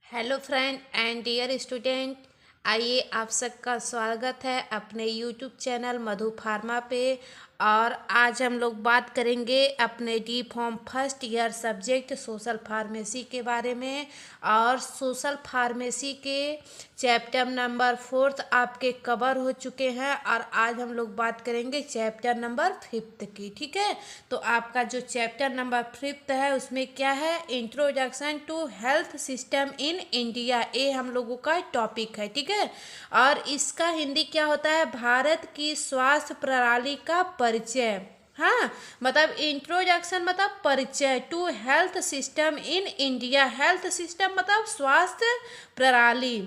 Hello friend and dear student. आइए आप सबका स्वागत है अपने यूट्यूब चैनल मधु फार्मा पे। और आज हम लोग बात करेंगे अपने D form first year subject social pharmacy के बारे में। और सोशल फार्मेसी के चैप्टर नंबर 4 आपके कवर हो चुके हैं और आज हम लोग बात करेंगे चैप्टर नंबर 5 की। ठीक है, तो आपका जो चैप्टर नंबर 5 है उसमें क्या है, introduction to health system in India, ये हम लोगों का टॉपिक है। ठीक है, और इसका हिंदी क्या होता है, भारत की स्वास्थ्य प्रणाली का परिचय। हाँ, मतलब इंट्रोडक्शन मतलब परिचय to health system in India. Health system मतलब स्वास्थ्य प्रणाली,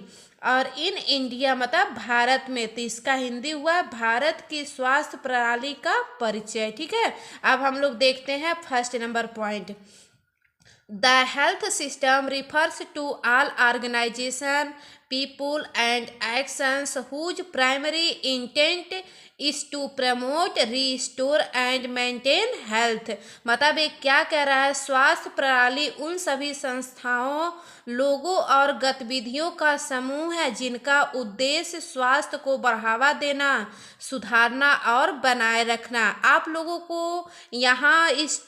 और इन इंडिया मतलब भारत में, तो इसका हिंदी हुआ भारत की स्वास्थ्य प्रणाली का परिचय। ठीक है, अब हम लोग देखते हैं first number point. The health system refers to all organization, people and actions whose primary intent is to promote, restore and maintain health। मतलब ये क्या कह रहा है, स्वास्थ्य प्रणाली उन सभी संस्थाओं, लोगों और गतिविधियों का समूह है जिनका उद्देश्य स्वास्थ्य को बढ़ावा देना, सुधारना और बनाए रखना। आप लोगों को यहाँ इस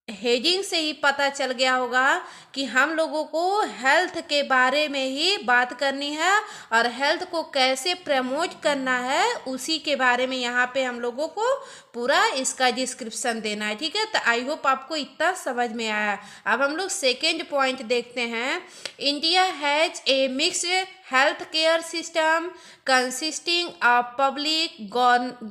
हेडिंग से ही पता चल गया होगा कि हम लोगों को हेल्थ के बारे में ही बात करनी है और हेल्थ को कैसे प्रमोट करना है उसी के बारे में यहाँ पे हम लोगों को पूरा इसका डिस्क्रिप्शन देना है। ठीक है, तो आई होप आपको इतना समझ में आया। अब हम लोग सेकेंड पॉइंट देखते हैं। India has a mixed health care system consisting of public,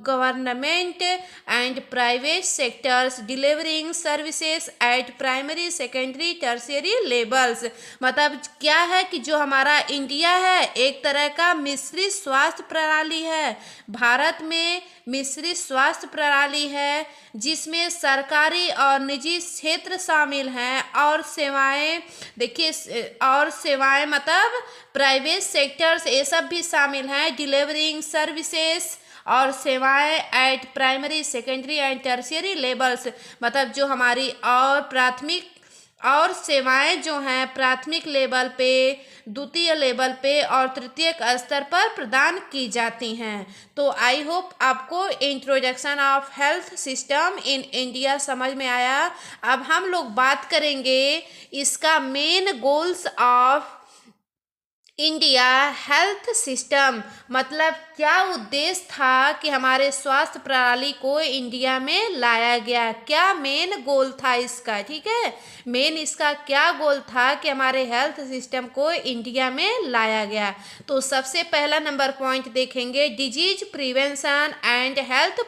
government and private sectors delivering services at primary, secondary, tertiary levels। मतलब क्या है कि जो हमारा इंडिया है एक तरह का मिश्रित स्वास्थ्य प्रणाली है। भारत में मिश्रित स्वास्थ्य प्रणाली है जिसमें सरकारी और निजी क्षेत्र शामिल हैं, और सेवाएं देखिए, और सेवाएं मतलब प्राइवेट सेक्टर्स ये सब भी शामिल हैं। डिलीवरिंग सर्विसेज और सेवाएं eight primary, secondary and tertiary levels, मतलब जो हमारी और प्राथमिक और सेवाएं जो हैं प्राथमिक लेवल पे, द्वितीय लेवल पे और तृतीयक स्तर पर प्रदान की जाती हैं। तो आई होप आपको introduction of health system in India समझ में आया। अब हम लोग बात करेंगे इसका main goals of India health system, मतलब क्या उद्देश्य था कि हमारे स्वास्थ्य प्रणाली को इंडिया में लाया गया, क्या मेन गोल था इसका। ठीक है, मेन इसका क्या गोल था कि हमारे हेल्थ सिस्टम को इंडिया में लाया गया। तो सबसे पहला नंबर पॉइंट देखेंगे, disease prevention and health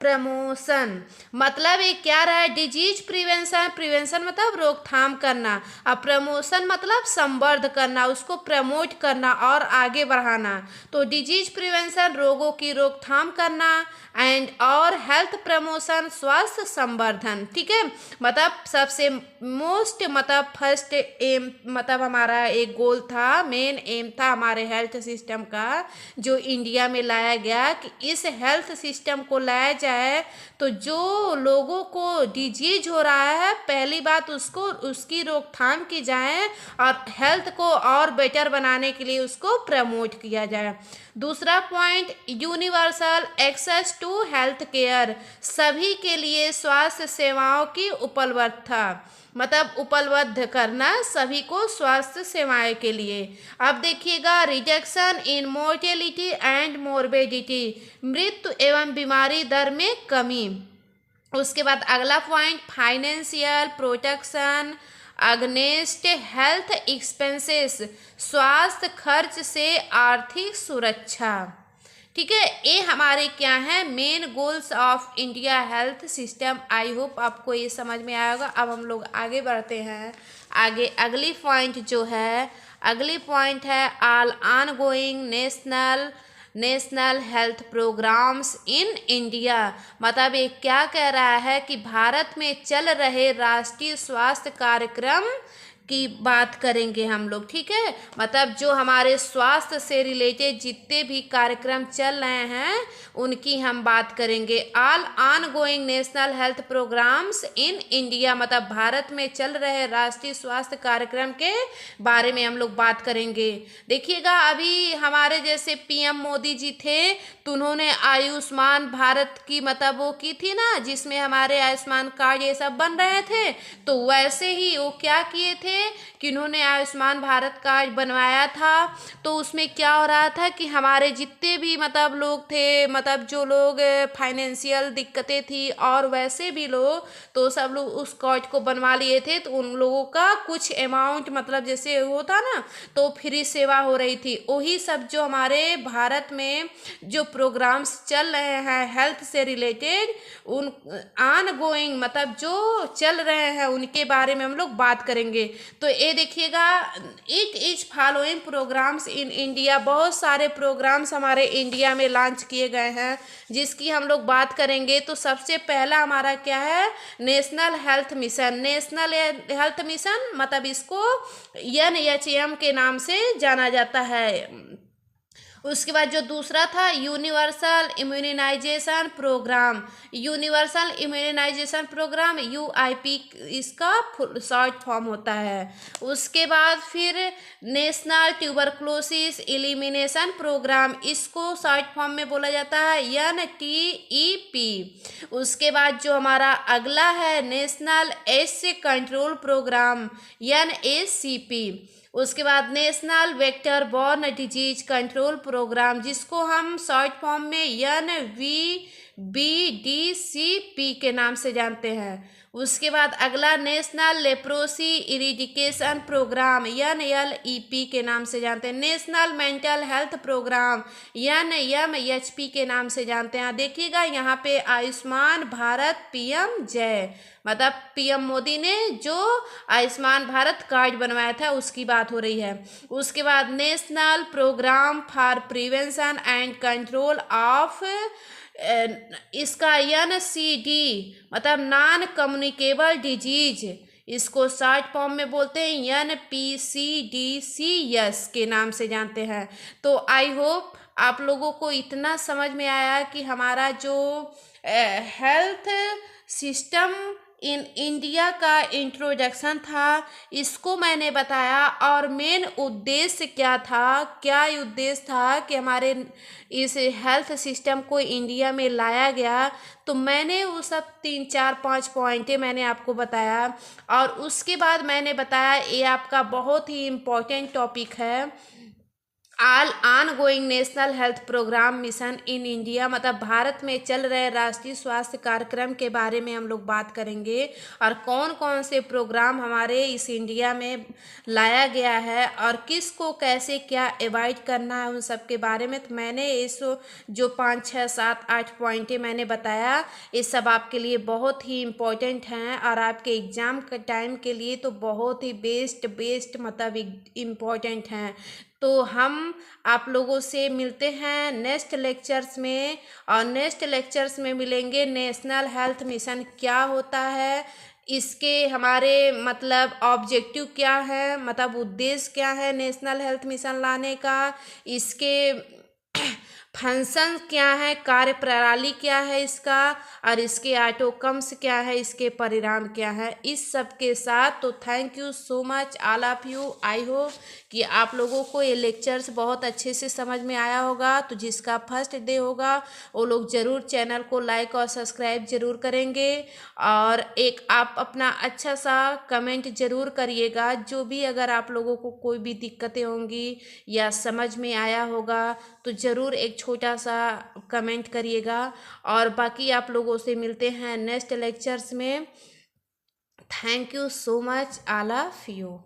promotion. मतलब ये क्या रहा है, डिजीज प्रिवेंशन, प्रिवेंशन मतलब रोकथाम करना, और प्रमोशन मतलब संवर्ध करना, उसको प्रमोट करना और आगे बढ़ाना। तो डिजीज प्रिवेंशन रोगों की रोकथाम करना, एंड और हेल्थ प्रमोशन स्वास्थ्य संवर्धन। ठीक है, मतलब सबसे मोस्ट मतलब फर्स्ट एम मतलब हमारा एक गोल था, मेन एम था हमारे हेल्थ सिस्टम का जो इंडिया में लाया गया, कि इस हेल्थ सिस्टम को लाया जाए तो जो लोगों को डिजीज हो रहा है पहली बात उसको उसकी रोकथाम की जाए और हेल्थ को और बेटर बनाने के लिए उसको प्रमोट किया जाए। दूसरा point, universal access to health care, सभी के लिए स्वास्थ्य सेवाओं की उपलब्धता, मतलब उपलब्ध करना सभी को स्वास्थ्य सेवाएं के लिए। अब देखिएगा, reduction in mortality and morbidity, मृत्यु एवं बीमारी दर में कमी। उसके बाद अगला point, financial protection against health expenses, स्वास्थ्य खर्च से आर्थिक सुरक्षा। ठीक है, ये हमारे क्या है main goals of India health system. I hope आपको ये समझ में आएगा। अब हम लोग आगे बढ़ते हैं। आगे अगली पॉइंट जो है, अगली पॉइंट है all ongoing national health programmes in India. मतलब ये क्या कह रहा है कि भारत में चल रहे राष्ट्रीय स्वास्थ्य कार्यक्रम की बात करेंगे हम लोग, ठीक है। मतलब जो हमारे स्वास्थ्य से रिलेटेड जितने भी कार्यक्रम चल रहे हैं उनकी हम बात करेंगे। All ongoing national health programmes in India, मतलब भारत में चल रहे राष्ट्रीय स्वास्थ्य कार्यक्रम के बारे में हम लोग बात करेंगे। देखिएगा, अभी हमारे जैसे पीएम मोदी जी थे तो उन्होंने आयुष्मान भारत की मतलब वो की थी ना, जिसमें हमारे आयुष्मान कार्ड ये सब बन रहे थे। तो वैसे ही वो क्या किए थे कि उन्होंने आयुष्मान भारत कार्ड बनवाया था। तो उसमें क्या हो रहा था कि हमारे जितने भी मतलब लोग थे, मतलब जो लोग फाइनेंशियल दिक्कतें थी और वैसे भी लोग, तो सब लोग उस कार्ड को बनवा लिए थे। तो उन लोगों का कुछ अमाउंट मतलब जैसे होता ना, तो फ्री सेवा हो रही थी। वही सब जो हमारे भारत में जो प्रोग्राम्स चल रहे हैं हेल्थ से रिलेटेड, उन ऑन गोइंग मतलब जो चल रहे हैं उनके बारे में हम लोग बात करेंगे। तो ये देखिएगा, it is following programmes in India, बहुत सारे प्रोग्राम्स हमारे इंडिया में लॉन्च किए गए हैं जिसकी हम लोग बात करेंगे। तो सबसे पहला हमारा क्या है, national health mission. National health mission मतलब इसको NHM के नाम से जाना जाता है। उसके बाद जो दूसरा था universal immunization programme, universal immunization programme UIP इसका शॉर्ट फॉर्म होता है। उसके बाद फिर नेशनल ट्यूबरक्लोसिस एलिमिनेशन प्रोग्राम, इसको शॉर्ट फॉर्म में बोला जाता है NTEP। उसके बाद जो हमारा अगला है national AIDS control programme NACP। उसके बाद national vector borne disease control programme, जिसको हम शॉर्ट फॉर्म में NVBDCP के नाम से जानते हैं। उसके बाद अगला national leprosy eradication programme NLEP के नाम से जानते हैं। National mental health programme NMHP के नाम से जानते हैं। देखिएगा यहाँ पे आयुष्मान भारत PM जय, मतलब पीएम मोदी ने जो आयुष्मान भारत कार्ड बनवाया था उसकी बात हो रही है। उसके बाद national programme for prevention and control of, इसका NCD मतलब नॉन कम्युनिकेबल डिजीज, इसको शॉर्ट फॉर्म में बोलते हैं NPCDCS के नाम से जानते हैं। तो आई होप आप लोगों को इतना समझ में आया कि हमारा जो हेल्थ सिस्टम इन इंडिया का इंट्रोडक्शन था, इसको मैंने बताया। और मेन उद्देश्य क्या था, क्या उद्देश्य था कि हमारे इस हेल्थ सिस्टम को इंडिया में लाया गया, तो मैंने वो सब 3-4-5 पॉइंटें मैंने आपको बताया। और उसके बाद मैंने बताया ये आपका बहुत ही इम्पोर्टेंट टॉपिक है, all ongoing national health programme mission in India, मतलब भारत में चल रहे राष्ट्रीय स्वास्थ्य कार्यक्रम के बारे में हम लोग बात करेंगे। और कौन कौन से प्रोग्राम हमारे इस इंडिया में लाया गया है और किसको कैसे क्या अवॉइड करना है उन सब के बारे में। तो मैंने इस जो 5, 6, 7, 8 पॉइंटें मैंने बताया, ये सब आपके लिए बहुत ही इम्पोर्टेंट हैं और आपके एग्ज़ाम के टाइम के लिए तो बहुत ही बेस्ट मतलब इम्पोर्टेंट हैं। तो हम आप लोगों से मिलते हैं नेक्स्ट लेक्चर्स में, और नेक्स्ट लेक्चर्स में मिलेंगे नेशनल हेल्थ मिशन क्या होता है, इसके हमारे मतलब ऑब्जेक्टिव क्या है, मतलब उद्देश्य क्या है नेशनल हेल्थ मिशन लाने का, इसके फंक्शन क्या है, कार्य प्रणाली क्या है इसका, और इसके आउटकम्स क्या है, इसके परिणाम क्या है, इस सब के साथ। तो thank you so much all of you. I hope कि आप लोगों को ये लेक्चर्स बहुत अच्छे से समझ में आया होगा। तो जिसका फर्स्ट डे होगा वो लोग ज़रूर चैनल को लाइक और सब्सक्राइब ज़रूर करेंगे, और एक आप अपना अच्छा सा कमेंट ज़रूर करिएगा। जो भी अगर आप लोगों को कोई भी दिक्कतें होंगी या समझ में आया होगा तो ज़रूर एक छोटा सा कमेंट करिएगा। और बाकी आप लोगों से मिलते हैं नेक्स्ट लेक्चर्स में। Thank you so much all of you.